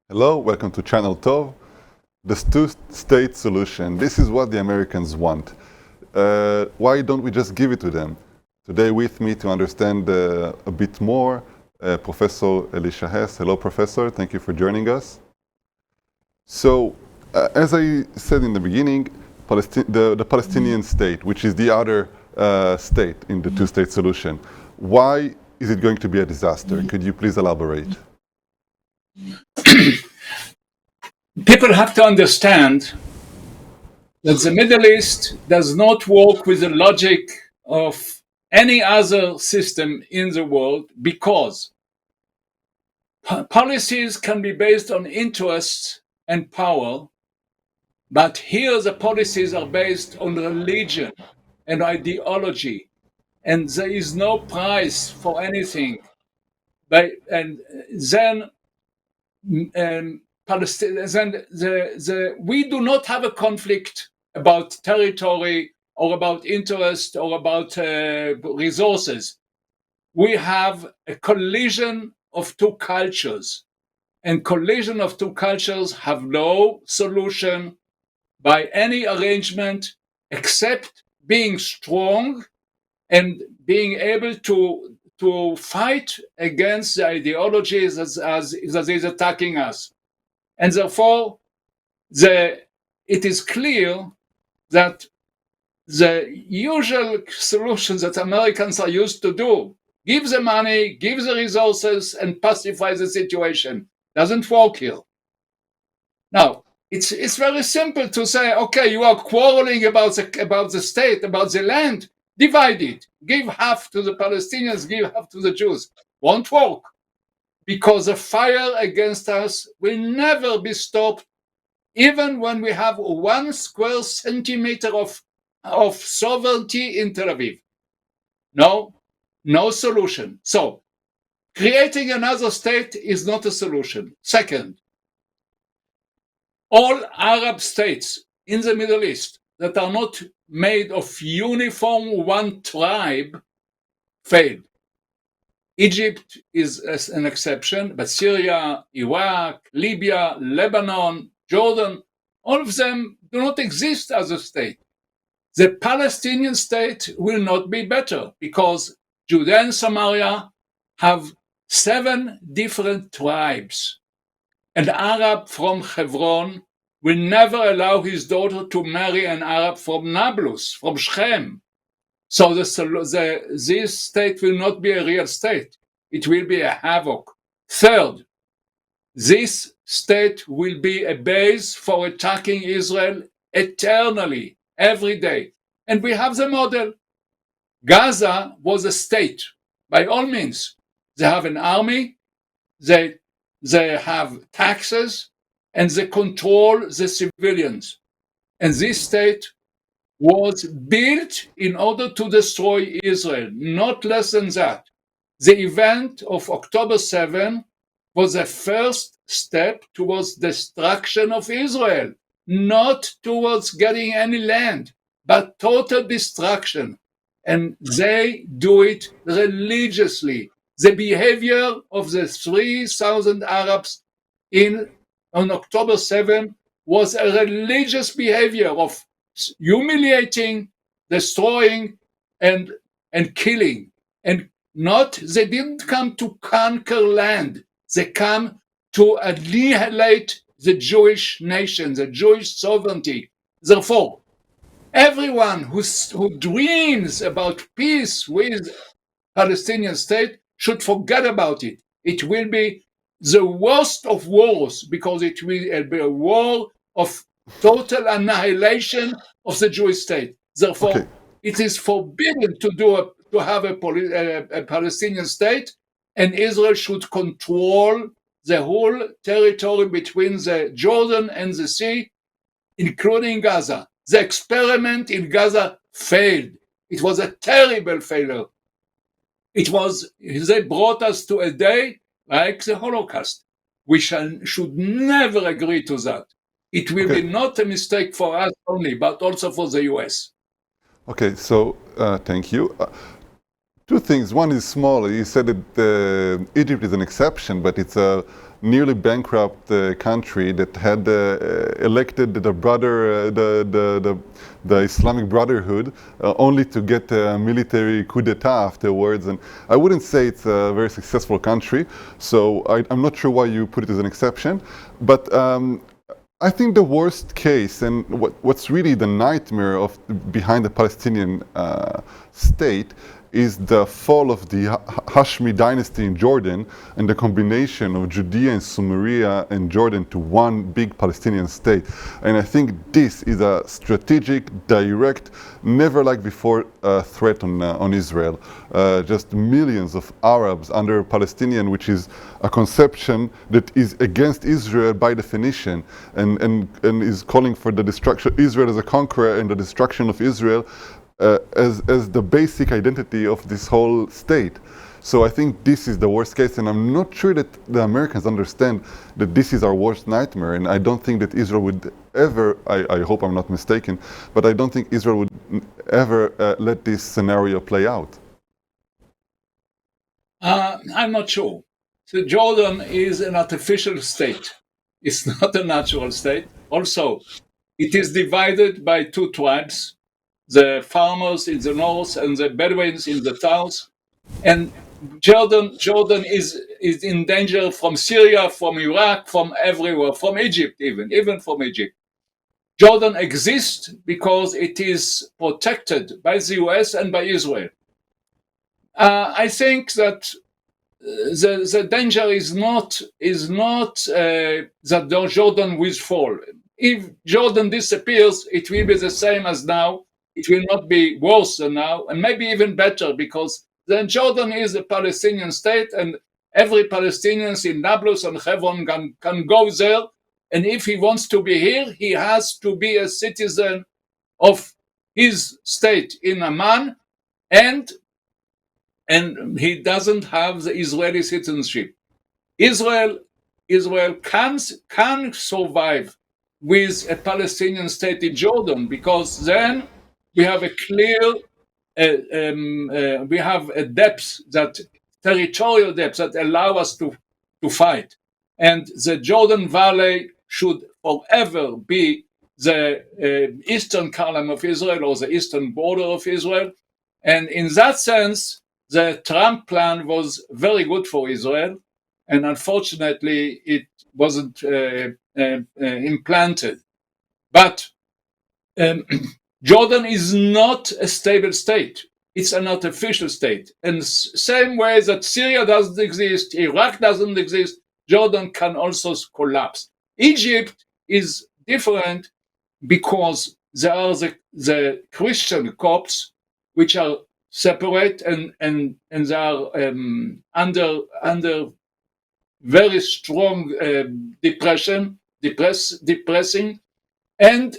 Hello, welcome to Channel Tov. The two-state solution. This is what the Americans want. Why don't we just give it to them? Today with me to understand a bit more, Professor Elisha Haas. Hello, Professor. Thank you for joining us. So, as I said in the beginning, the Palestinian state, which is the other state in the two-state solution, why is it going to be a disaster? Could you please elaborate? People have to understand that the Middle East does not work with the logic of any other system in the world because policies can be based on interests and power, but here the policies are based on religion and ideology, and there is no price for anything. And then we do not have a conflict about territory or about interest or about resources. We have a collision of two cultures, and collision of two cultures have no solution by any arrangement except being strong and being able to fight against the ideologies that is attacking us. And therefore, it is clear that the usual solutions that Americans are used to do, give the money, give the resources, and pacify the situation, doesn't work here. Now, it's very simple to say, okay, you are quarreling about the state, about the land, divide it. Give half to the Palestinians, give half to the Jews. Won't work. Because the fire against us will never be stopped, even when we have 1 square centimeter of sovereignty in Tel Aviv. No solution. So, creating another state is not a solution. Second, all Arab states in the Middle East that are not made of uniform one tribe failed. Egypt is an exception, but Syria, Iraq, Libya, Lebanon, Jordan, all of them do not exist as a state. The Palestinian state will not be better because Judea and Samaria have 7 different tribes. An Arab from Hebron will never allow his daughter to marry an Arab from Nablus, from Shechem. So this state will not be a real state. It will be a havoc. Third, this state will be a base for attacking Israel eternally, every day. And we have the model. Gaza was a state, by all means. They have an army, they have taxes, and they control the civilians. And this state was built in order to destroy Israel, not less than that. The event of October 7 was the first step towards destruction of Israel, not towards getting any land, but total destruction. And they do it religiously. The behavior of the 3,000 Arabs on October 7 was a religious behavior of humiliating, destroying, and killing. And they didn't come to conquer land. They come to annihilate the Jewish nation, the Jewish sovereignty. Therefore, everyone who dreams about peace with Palestinian state should forget about it. It will be the worst of wars because it will be a war of total annihilation of the Jewish state. Therefore, it is forbidden to have a Palestinian state, and Israel should control the whole territory between the Jordan and the sea, including Gaza. The experiment in Gaza failed. It was a terrible failure. They brought us to a day like the Holocaust. We should never agree to that. It will be not a mistake for us only, but also for the US. Okay, so thank you. Two things. One is small. You said that Egypt is an exception, but it's a nearly bankrupt country that had elected the brother, the Islamic Brotherhood, only to get a military coup d'etat afterwards. And I wouldn't say it's a very successful country, so I'm not sure why you put it as an exception. But I think the worst case, and what's really the nightmare behind the Palestinian state, is the fall of the Hashmi dynasty in Jordan and the combination of Judea and Samaria and Jordan to one big Palestinian state. And I think this is a strategic, direct, never like before threat on Israel. Just millions of Arabs under Palestinian, which is a conception that is against Israel by definition and is calling for the destruction of Israel as a conqueror and the destruction of Israel as the basic identity of this whole state. So I think this is the worst case, and I'm not sure that the Americans understand that this is our worst nightmare, and I don't think that Israel would ever, I hope I'm not mistaken, but I don't think Israel would ever let this scenario play out. I'm not sure. So Jordan is an artificial state. It's not a natural state. Also, it is divided by two tribes, the farmers in the north and the Bedouins in the south. And Jordan is in danger from Syria, from Iraq, from everywhere, from Egypt even from Egypt. Jordan exists because it is protected by the US and by Israel. I think that the danger is not that Jordan will fall. If Jordan disappears, it will be the same as now. It will not be worse than now, and maybe even better, because then Jordan is a Palestinian state, and every Palestinian in Nablus and Hebron can go there, and if he wants to be here, he has to be a citizen of his state in Amman, and he doesn't have the Israeli citizenship. Israel can survive with a Palestinian state in Jordan, because then we have a clear, we have a depth, that territorial depth that allow us to fight. And the Jordan Valley should forever be the eastern column of Israel, or the eastern border of Israel. And in that sense, the Trump plan was very good for Israel, and unfortunately it wasn't implanted. But Jordan is not a stable state. It's an artificial state. And same way that Syria doesn't exist, Iraq doesn't exist, Jordan can also collapse. Egypt is different because there are the Christian Copts, which are separate and they are under very strong depressing, and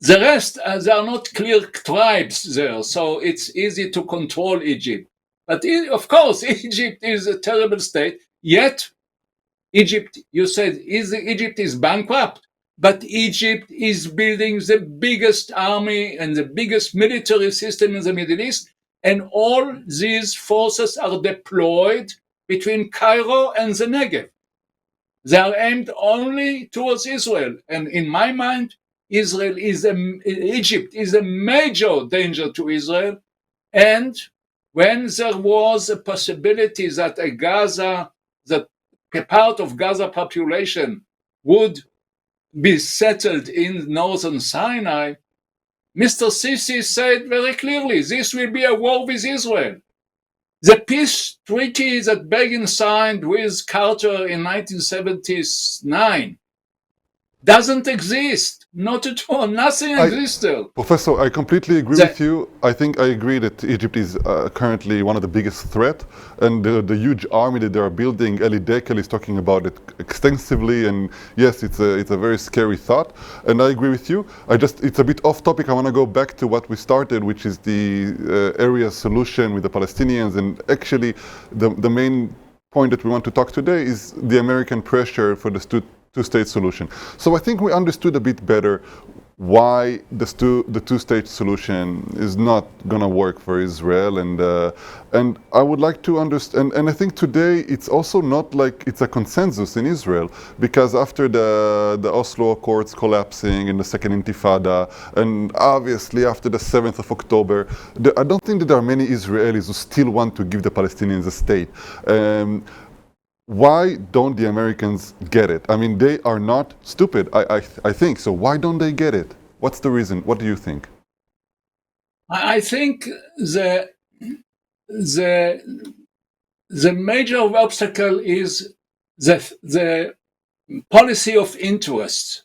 the rest, there are not clear tribes there, so it's easy to control Egypt. But of course, Egypt is a terrible state, yet Egypt, you said, Egypt is bankrupt, but Egypt is building the biggest army and the biggest military system in the Middle East, and all these forces are deployed between Cairo and the Negev. They are aimed only towards Israel, and in my mind, Egypt is a major danger to Israel. And when there was a possibility that a part of Gaza population would be settled in northern Sinai, Mr. Sisi said very clearly, this will be a war with Israel. The peace treaty that Begin signed with Carter in 1979 doesn't exist. Not at all. Nothing exists there. Professor, I completely agree with you. I think I agree that Egypt is currently one of the biggest threats, and the huge army that they are building, Eli Dekel is talking about it extensively, and yes, it's a very scary thought, and I agree with you. It's a bit off topic. I want to go back to what we started, which is the area solution with the Palestinians, and actually the main point that we want to talk today is the American pressure for the two-state solution. So I think we understood a bit better why the two-state solution is not going to work for Israel, and I would like to understand, and I think today it's also not like it's a consensus in Israel, because after the Oslo Accords collapsing in the Second Intifada, and obviously after the 7th of October, I don't think that there are many Israelis who still want to give the Palestinians a state. Why don't the Americans get it? I mean, they are not stupid, I think. So why don't they get it? What's the reason? What do you think? I think the major obstacle is the policy of interest.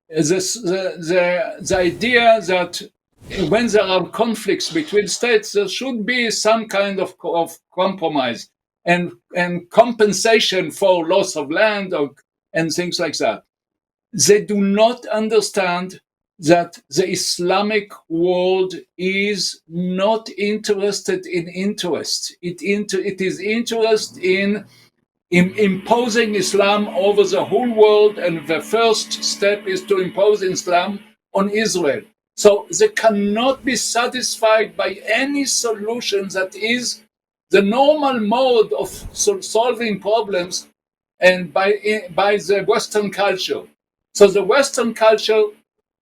The idea that when there are conflicts between states, there should be some kind of compromise and compensation for loss of land and things like that. They do not understand that the Islamic world is not interested in interest. It is interested in imposing Islam over the whole world, and the first step is to impose Islam on Israel. So they cannot be satisfied by any solution that is the normal mode of solving problems and by the Western culture. So the Western culture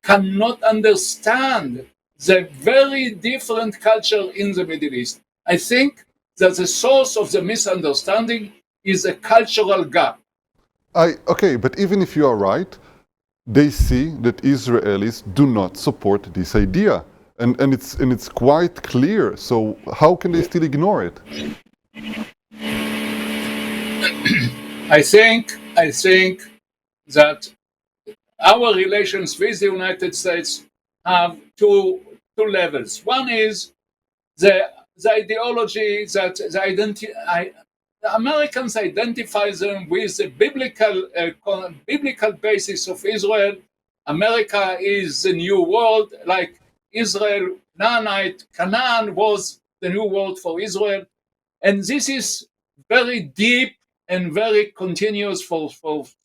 cannot understand the very different culture in the Middle East. I think that the source of the misunderstanding is a cultural gap. Okay, but even if you are right, they see that Israelis do not support this idea. And it's quite clear. So how can they still ignore it? I think that our relations with the United States have two levels. One is the ideology that the Americans identify them with the biblical basis of Israel. America is the new world, like Israel, Canaan was the new world for Israel. And this is very deep and very continuous for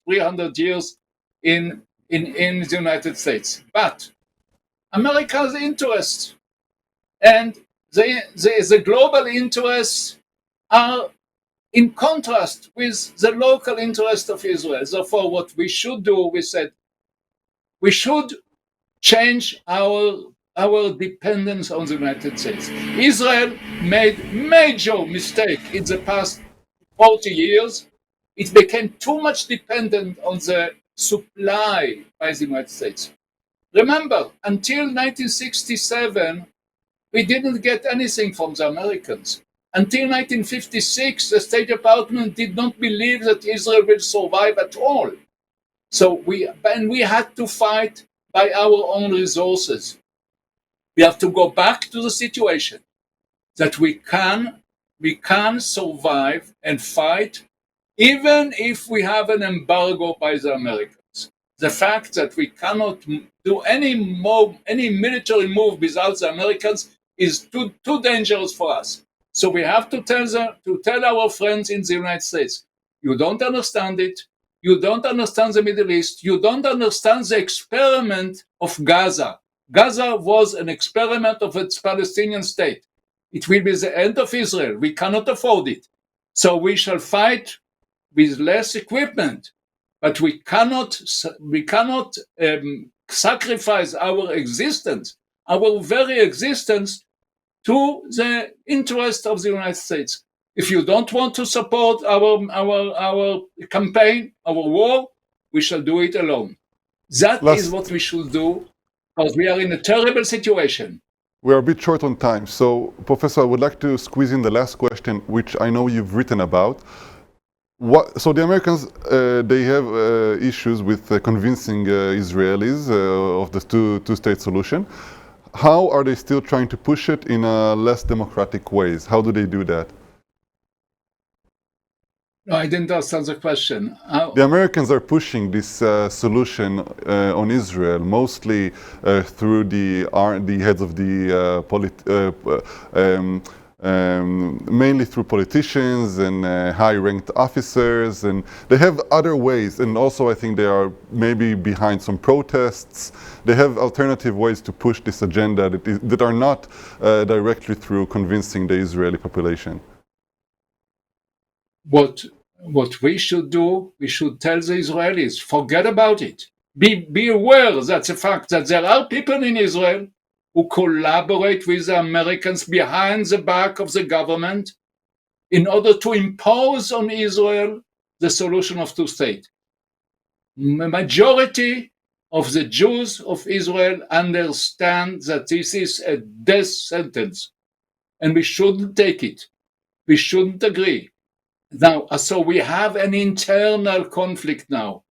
300 years in the United States. But America's interest and the global interests are in contrast with the local interest of Israel. Therefore, what we should do, we said, we should change our dependence on the United States. Israel made major mistake in the past 40 years. It became too much dependent on the supply by the United States. Remember, until 1967, we didn't get anything from the Americans. Until 1956, the State Department did not believe that Israel will survive at all. So we had to fight by our own resources. We have to go back to the situation that we can survive and fight even if we have an embargo by the Americans. The fact that we cannot do any military move without the Americans is too dangerous for us. So we have to tell our friends in the United States, you don't understand it. You don't understand the Middle East. You don't understand the experiment of Gaza. Gaza was an experiment of its Palestinian state. It will be the end of Israel. We cannot afford it. So we shall fight with less equipment, but we cannot sacrifice our existence, our very existence, to the interest of the United States. If you don't want to support our campaign, our war, we shall do it alone. That is what we should do, because we are in a terrible situation. We are a bit short on time. So, Professor, I would like to squeeze in the last question, which I know you've written about. So the Americans, they have issues with convincing Israelis of the two-state solution. How are they still trying to push it in less democratic ways? How do they do that? No, I didn't understand the question. The Americans are pushing this solution on Israel, mostly through the heads of the mainly through politicians and high-ranked officers, and they have other ways, and also I think they are maybe behind some protests. They have alternative ways to push this agenda that are not directly through convincing the Israeli population. What we should do, we should tell the Israelis, forget about it. Be aware that's a fact that there are people in Israel who collaborate with the Americans behind the back of the government in order to impose on Israel the solution of two-state. The majority of the Jews of Israel understand that this is a death sentence, and we shouldn't take it. We shouldn't agree. Now, so we have an internal conflict now,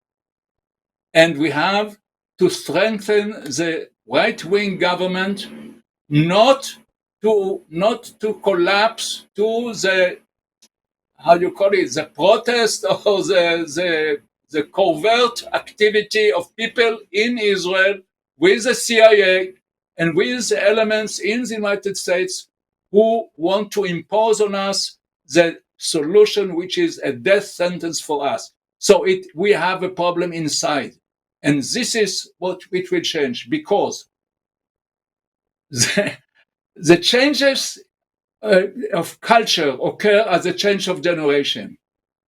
and we have to strengthen the right-wing government, not to collapse to the, how you call it, the protest or the covert activity of people in Israel with the CIA and with the elements in the United States who want to impose on us the solution which is a death sentence for us. So we have a problem inside. And this is what it will change, because the changes of culture occur as a change of generation.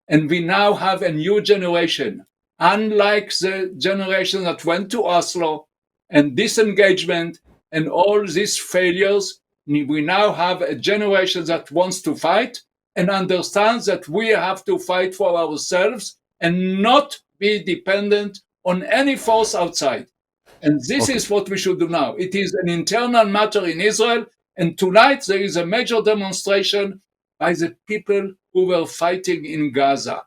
And we now have a new generation. Unlike the generation that went to Oslo and disengagement and all these failures, we now have a generation that wants to fight and understands that we have to fight for ourselves and not be dependent on any force outside. And this is what we should do now. It is an internal matter in Israel. And tonight there is a major demonstration by the people who were fighting in Gaza.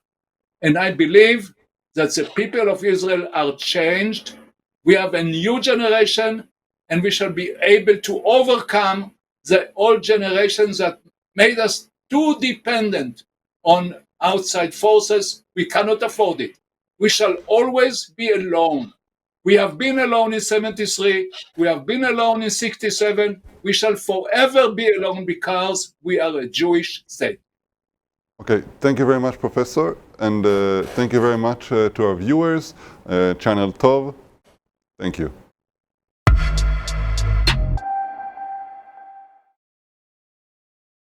And I believe that the people of Israel are changed. We have a new generation, and we shall be able to overcome the old generations that made us too dependent on outside forces. We cannot afford it. We shall always be alone. We have been alone in 73. We have been alone in 67. We shall forever be alone because we are a Jewish state. Okay, thank you very much, Professor, and thank you very much to our viewers, Channel Tov. Thank you.